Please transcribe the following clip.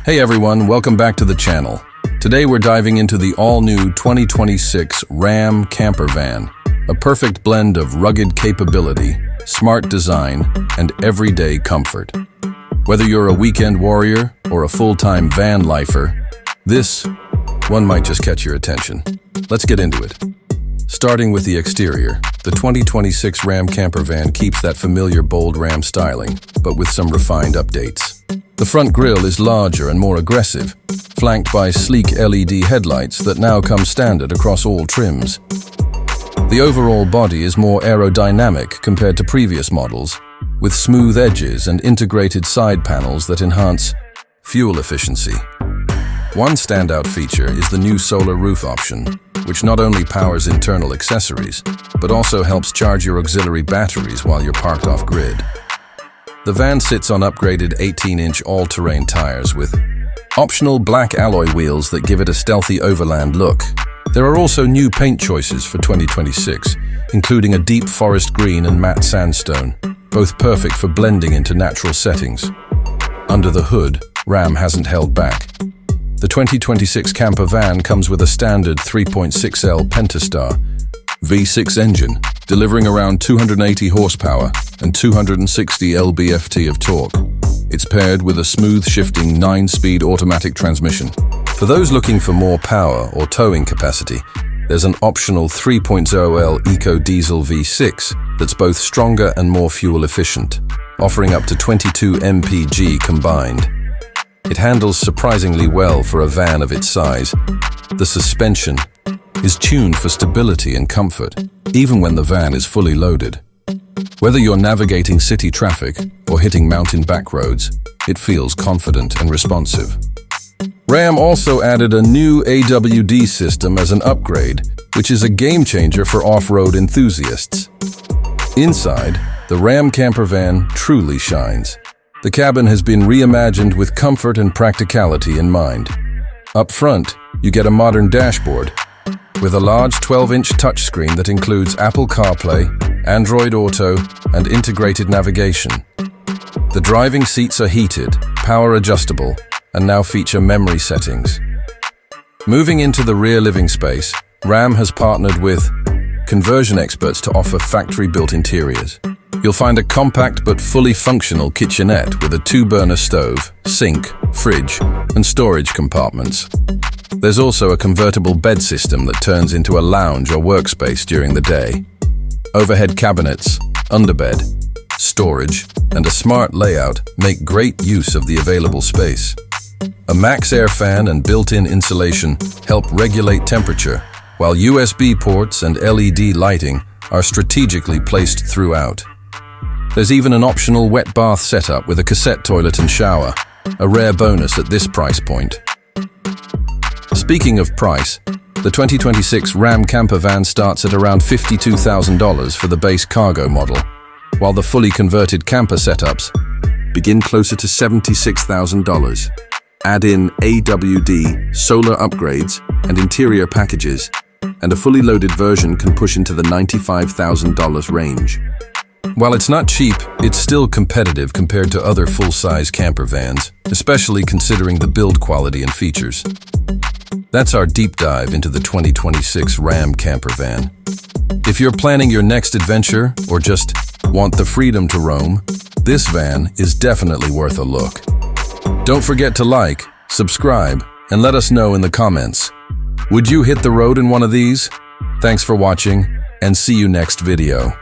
Hey everyone, welcome back to the channel. Today we're diving into the all-new 2026 Ram camper van, a perfect blend of rugged capability, smart design, and everyday comfort. Whether you're a weekend warrior or a full-time van lifer, this one might just catch your attention. Let's get into it. Starting with the exterior, the 2026 Ram camper van keeps that familiar bold Ram styling, but with some refined updates. The front grille is larger and more aggressive, flanked by sleek LED headlights that now come standard across all trims. The overall body is more aerodynamic compared to previous models, with smooth edges and integrated side panels that enhance fuel efficiency. One standout feature is the new solar roof option, which not only powers internal accessories, but also helps charge your auxiliary batteries while you're parked off-grid. The van sits on upgraded 18-inch all-terrain tires with optional black alloy wheels that give it a stealthy overland look. There are also new paint choices for 2026, including a deep forest green and matte sandstone, both perfect for blending into natural settings. Under the hood, Ram hasn't held back. The 2026 camper van comes with a standard 3.6L Pentastar V6 engine, delivering around 280 horsepower and 260 lb-ft of torque. It's paired with a smooth shifting 9-speed automatic transmission. For those looking for more power or towing capacity, there's an optional 3.0L Eco Diesel V6 that's both stronger and more fuel efficient, offering up to 22 mpg combined. It handles surprisingly well for a van of its size. The suspension is tuned for stability and comfort, even when the van is fully loaded. Whether you're navigating city traffic or hitting mountain back roads, it feels confident and responsive. Ram also added a new AWD system as an upgrade, which is a game changer for off-road enthusiasts. Inside, the Ram camper van truly shines. The cabin has been reimagined with comfort and practicality in mind. Up front, you get a modern dashboard with a large 12-inch touchscreen that includes Apple CarPlay, Android Auto, and integrated navigation. The driving seats are heated, power adjustable, and now feature memory settings. Moving into the rear living space, Ram has partnered with conversion experts to offer factory-built interiors. You'll find a compact but fully functional kitchenette with a 2-burner stove, sink, fridge, and storage compartments. There's also a convertible bed system that turns into a lounge or workspace during the day. Overhead cabinets, underbed, storage, and a smart layout make great use of the available space. A max air fan and built-in insulation help regulate temperature, while USB ports and LED lighting are strategically placed throughout. There's even an optional wet bath setup with a cassette toilet and shower, a rare bonus at this price point. Speaking of price, the 2026 Ram camper van starts at around $52,000 for the base cargo model, while the fully converted camper setups begin closer to $76,000. Add in AWD, solar upgrades, and interior packages, and a fully loaded version can push into the $95,000 range. While it's not cheap, it's still competitive compared to other full-size camper vans, especially considering the build quality and features. That's our deep dive into the 2026 Ram camper van. If you're planning your next adventure or just want the freedom to roam, this van is definitely worth a look. Don't forget to like, subscribe, and let us know in the comments. Would you hit the road in one of these? Thanks for watching, and see you next video.